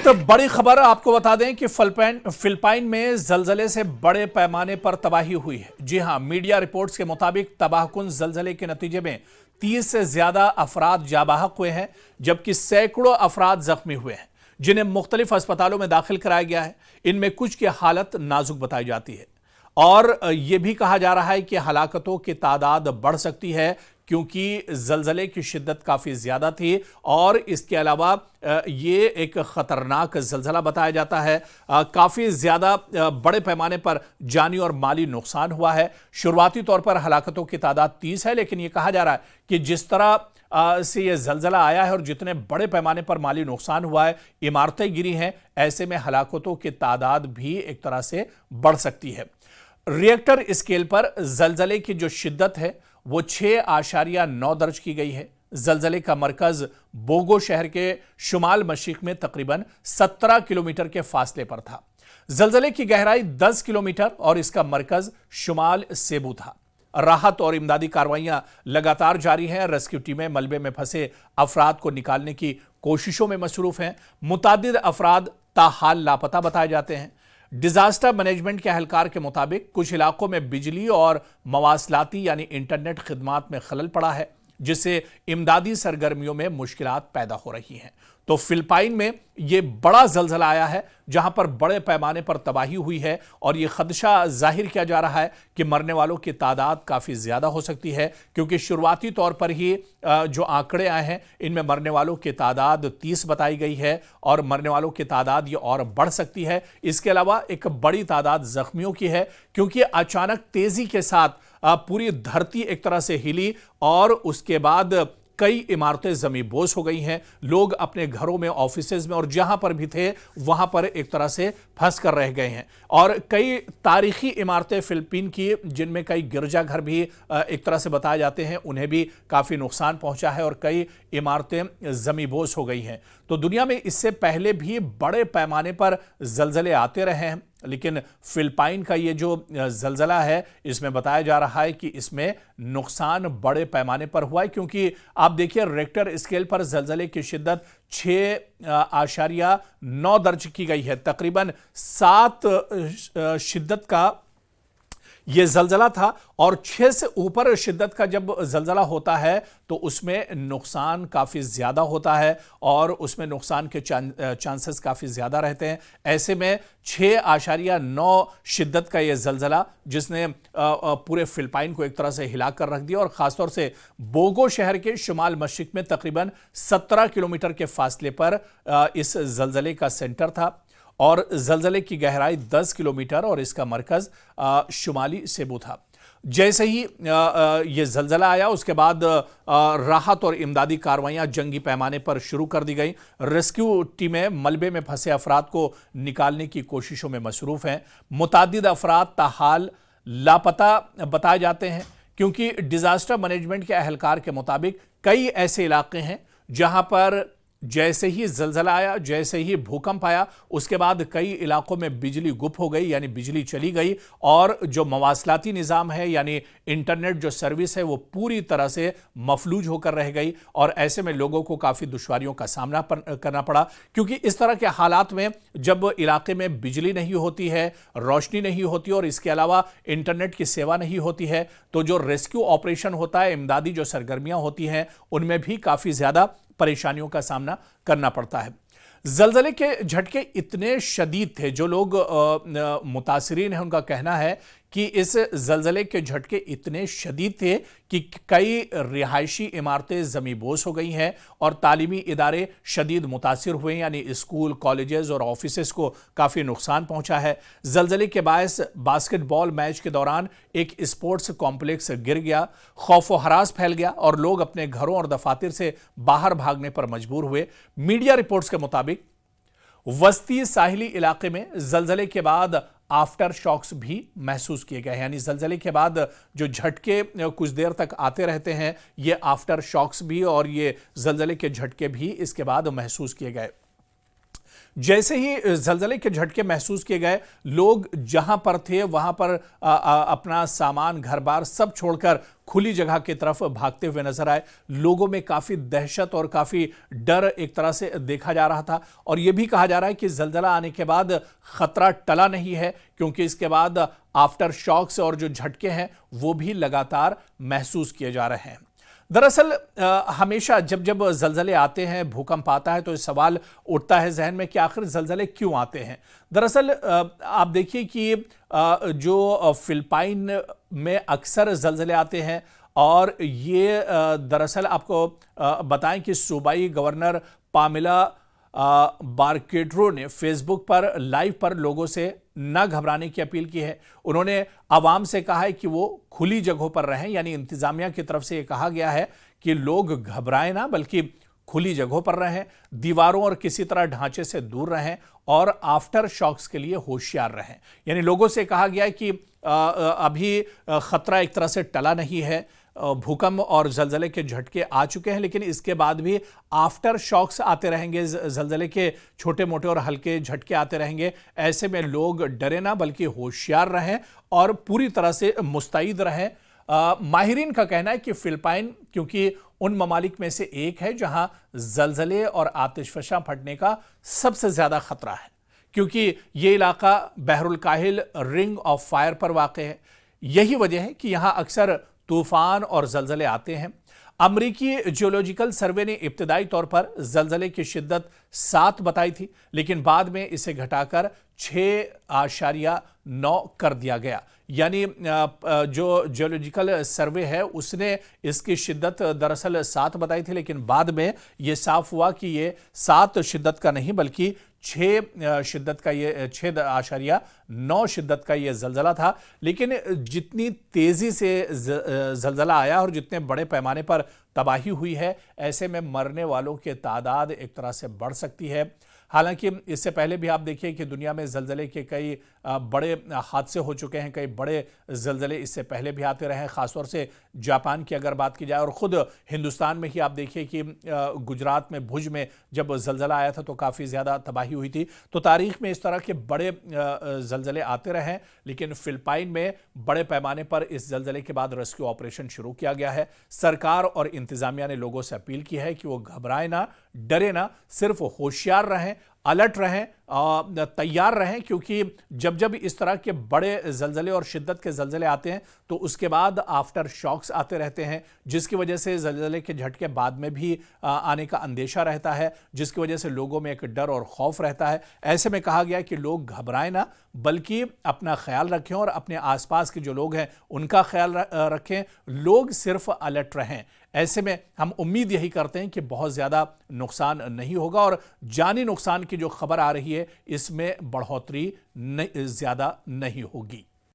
वक्त बड़ी खबर आपको बता दें कि फिलिपाइन में जलजले से बड़े पैमाने पर तबाही हुई है। जी हां, मीडिया रिपोर्ट्स के मुताबिक तबाहकुन जलजले के नतीजे में 30 से ज्यादा अफराद जाबाहक हुए हैं, जबकि सैकड़ों अफराद जख्मी हुए हैं, जिन्हें मुख्तलिफ अस्पतालों में दाखिल कराया गया है। इनमें कुछ की हालत नाजुक बताई जाती है और यह भी कहा जा रहा है कि हलाकतों की तादाद बढ़ सकती है, क्योंकि जलजले की शिद्दत काफ़ी ज़्यादा थी और इसके अलावा ये एक ख़तरनाक जलजला बताया जाता है। काफ़ी ज़्यादा बड़े पैमाने पर जानी और माली नुकसान हुआ है। शुरुआती तौर पर हलाकतों की तादाद 30 है, लेकिन ये कहा जा रहा है कि जिस तरह से ये जलजला आया है और जितने बड़े पैमाने पर माली नुकसान हुआ है, इमारतें गिरी हैं, ऐसे में हलाकतों की तादाद भी एक तरह से बढ़ सकती है। रिएक्टर स्केल पर जलजले की जो शिद्दत है वो 6.9 दर्ज की गई है। जलजले का मरकज बोगो शहर के शुमाल मशरिक में तकरीबन 17 किलोमीटर के फासले पर था। जलजले की गहराई 10 किलोमीटर और इसका मरकज शुमाल सेबू था। राहत और इमदादी कार्रवाइयां लगातार जारी हैं। रेस्क्यू टीमें मलबे में फंसे अफराद को निकालने की कोशिशों में मसरूफ हैं। मुतादिद अफराद ताहाल लापता बताए जाते हैं। डिजास्टर मैनेजमेंट के अहलकार के मुताबिक कुछ इलाकों में बिजली और मवासलाती यानी इंटरनेट खिदमात में खलल पड़ा है, जिससे इमदादी सरगर्मियों में मुश्किलात पैदा हो रही हैं। तो फिलिपाइन में यह बड़ा जलजला आया है जहां पर बड़े पैमाने पर तबाही हुई है और यह खदशा जाहिर किया जा रहा है कि मरने वालों की तादाद काफ़ी ज़्यादा हो सकती है, क्योंकि शुरुआती तौर पर ही जो आंकड़े आए हैं इनमें मरने वालों की तादाद 30 बताई गई है और मरने वालों की तादाद ये और बढ़ सकती है। इसके अलावा एक बड़ी तादाद जख्मियों की है, क्योंकि अचानक तेज़ी के साथ पूरी धरती एक तरह से हिली और उसके बाद कई इमारतें ज़मींबोस हो गई हैं। लोग अपने घरों में, ऑफिसेज में और जहां पर भी थे वहां पर एक तरह से फंस कर रह गए हैं। और कई तारीखी इमारतें फिलिपीन की, जिनमें कई गिरजाघर भी एक तरह से बताए जाते हैं, उन्हें भी काफ़ी नुकसान पहुंचा है और कई इमारतें ज़मींबोस हो गई हैं। तो दुनिया में इससे पहले भी बड़े पैमाने पर जलजले आते रहे हैं, लेकिन फिलिपाइन का ये जो जलजला है इसमें बताया जा रहा है कि इसमें नुकसान बड़े पैमाने पर हुआ है, क्योंकि आप देखिए रेक्टर स्केल पर जलजले की शिद्दत 6.9 दर्ज की गई है। तकरीबन 7 शिद्दत का यह जलजला था और 6 से ऊपर शिद्दत का जब जलजला होता है तो उसमें नुकसान काफ़ी ज़्यादा होता है और उसमें नुकसान के चांसेस काफ़ी ज़्यादा रहते हैं। ऐसे में 6.9 शिद्दत का यह जलजला, जिसने पूरे फिलिपाइन को एक तरह से हिला कर रख दिया और ख़ासतौर से बोगो शहर के शुमाल मशरिक में तकरीबन 17 किलोमीटर के फासले पर इस जलजले का सेंटर था और जलजले की गहराई 10 किलोमीटर और इसका मरकज शुमाली सेबू था। जैसे ही ये जलजला आया उसके बाद राहत और इमदादी कार्रवाइयां जंगी पैमाने पर शुरू कर दी गई। रेस्क्यू टीमें मलबे में फंसे अफराद को निकालने की कोशिशों में मसरूफ हैं। मुतादिद अफराद ताहाल लापता बताए जाते हैं, क्योंकि डिजास्टर मैनेजमेंट के अहलकार के मुताबिक कई ऐसे इलाके हैं जहां पर जैसे ही जलजला आया, जैसे ही भूकंप आया, उसके बाद कई इलाकों में बिजली गुम हो गई, यानी बिजली चली गई और जो मवासलाती निज़ाम है यानी इंटरनेट जो सर्विस है वो पूरी तरह से मफलूज होकर रह गई। और ऐसे में लोगों को काफ़ी दुश्वारियों का सामना करना पड़ा, क्योंकि इस तरह के हालात में जब इलाके में बिजली नहीं होती है, रोशनी नहीं होती और इसके अलावा इंटरनेट की सेवा नहीं होती है, तो जो रेस्क्यू ऑपरेशन होता है, इमदादी जो सरगर्मियाँ होती हैं, उनमें भी काफ़ी ज़्यादा परेशानियों का सामना करना पड़ता है। जलजले के झटके इतने शदीद थे, जो लोग मुतासिरीन हैं उनका कहना है कि इस जलजले के झटके इतने शदीद थे कि कई रिहायशी इमारतें ज़मींबोस हो गई हैं और तालीमी इदारे शदीद मुतासिर हुए, यानी स्कूल, कॉलेजेस और ऑफिसेस को काफ़ी नुकसान पहुंचा है। जलजले के बायस बास्केटबॉल मैच के दौरान एक स्पोर्ट्स कॉम्प्लेक्स गिर गया, खौफ व हरास फैल गया और लोग अपने घरों और दफातर से बाहर भागने पर मजबूर हुए। मीडिया रिपोर्ट्स के मुताबिक वस्ती साहिली इलाके में जलजले के बाद आफ्टर शॉक्स भी महसूस किए गए, यानी जलजले के बाद जो झटके कुछ देर तक आते रहते हैं, ये आफ्टर शॉक्स भी और ये जलजले के झटके भी इसके बाद महसूस किए गए। जैसे ही जलजले के झटके महसूस किए गए, लोग जहां पर थे वहां पर अपना सामान, घर बार सब छोड़कर खुली जगह की तरफ भागते हुए नजर आए। लोगों में काफी दहशत और काफी डर एक तरह से देखा जा रहा था। और यह भी कहा जा रहा है कि जलजला आने के बाद खतरा टला नहीं है, क्योंकि इसके बाद आफ्टर शॉक्स और जो झटके हैं वो भी लगातार महसूस किए जा रहे हैं। दरअसल हमेशा जब जब जलजले आते हैं, भूकंप आता है, तो ये सवाल उठता है जहन में कि आखिर जलजले क्यों आते हैं। दरअसल आप देखिए कि जो फिलिपाइन में अक्सर जलजले आते हैं, और ये दरअसल आपको बताएं कि सूबाई गवर्नर पामेला बारकेड्रो ने फेसबुक पर लाइव पर लोगों से न घबराने की अपील की है। उन्होंने आवाम से कहा है कि वो खुली जगहों पर रहें, यानी इंतजामिया की तरफ से ये कहा गया है कि लोग घबराएं ना, बल्कि खुली जगहों पर रहें, दीवारों और किसी तरह ढांचे से दूर रहें और आफ्टर शॉक्स के लिए होशियार रहें। यानी लोगों से कहा गया है कि अभी खतरा एक तरह से टला नहीं है, भूकंप और जलजले के झटके आ चुके हैं, लेकिन इसके बाद भी आफ्टर शॉक्स आते रहेंगे, जलजले के छोटे मोटे और हल्के झटके आते रहेंगे। ऐसे में लोग डरे ना, बल्कि होशियार रहें और पूरी तरह से मुस्तैद रहें। माहिरीन का कहना है कि फिलिपाइन क्योंकि उन ममालिक में से एक है जहां जलजले और आतिशफशां फटने का सबसे ज्यादा खतरा है, क्योंकि यह इलाका बहरुल काहिल रिंग ऑफ फायर पर वाक़ है। यही वजह है कि यहां अक्सर तूफान और जलजले आते हैं। अमरीकी जियोलॉजिकल सर्वे ने इब्तदाई तौर पर जलजले की शिद्दत 7 बताई थी, लेकिन बाद में इसे घटाकर 6.9 कर दिया गया। यानी जो जियोलॉजिकल सर्वे है उसने इसकी शिद्दत दरअसल 7 बताई थी, लेकिन बाद में यह साफ हुआ कि यह 7 शिद्दत का नहीं बल्कि 6 शिद्दत का, ये 6.9 शिद्दत का ये जलजला था। लेकिन जितनी तेजी से जलजला आया और जितने बड़े पैमाने पर तबाही हुई है, ऐसे में मरने वालों की तादाद एक तरह से बढ़ सकती है। हालांकि इससे पहले भी आप देखिए कि दुनिया में जलजले के कई बड़े हादसे हो चुके हैं, कई बड़े जलजले इससे पहले भी आते रहे हैं, खासतौर से जापान की अगर बात की जाए, और ख़ुद हिंदुस्तान में ही आप देखिए कि गुजरात में भुज में जब जलजला आया था तो काफ़ी ज़्यादा तबाही हुई थी। तो तारीख में इस तरह के बड़े जलजले आते रहे हैं, लेकिन फिलिपाइन में बड़े पैमाने पर इस जलजले के बाद रेस्क्यू ऑपरेशन शुरू किया गया है। सरकार और इंतजामिया ने लोगों से अपील की है कि वो घबराए ना, डरे ना, सिर्फ होशियार रहें, अलर्ट रहें, तैयार रहें, क्योंकि जब जब इस तरह के बड़े जलजले और शिद्दत के जलजले आते हैं तो उसके बाद आफ्टर शॉक्स आते रहते हैं, जिसकी वजह से जलजले के झटके बाद में भी आने का अंदेशा रहता है, जिसकी वजह से लोगों में एक डर और खौफ रहता है। ऐसे में कहा गया कि लोग घबराएं ना, बल्कि अपना ख्याल रखें और अपने आसपास के जो लोग हैं उनका ख्याल रखें। लोग सिर्फ अलर्ट रहें। ऐसे में हम उम्मीद यही करते हैं कि बहुत ज़्यादा नुकसान नहीं होगा और जानी नुकसान की जो खबर आ रही है इसमें बढ़ोतरी ज़्यादा नहीं होगी।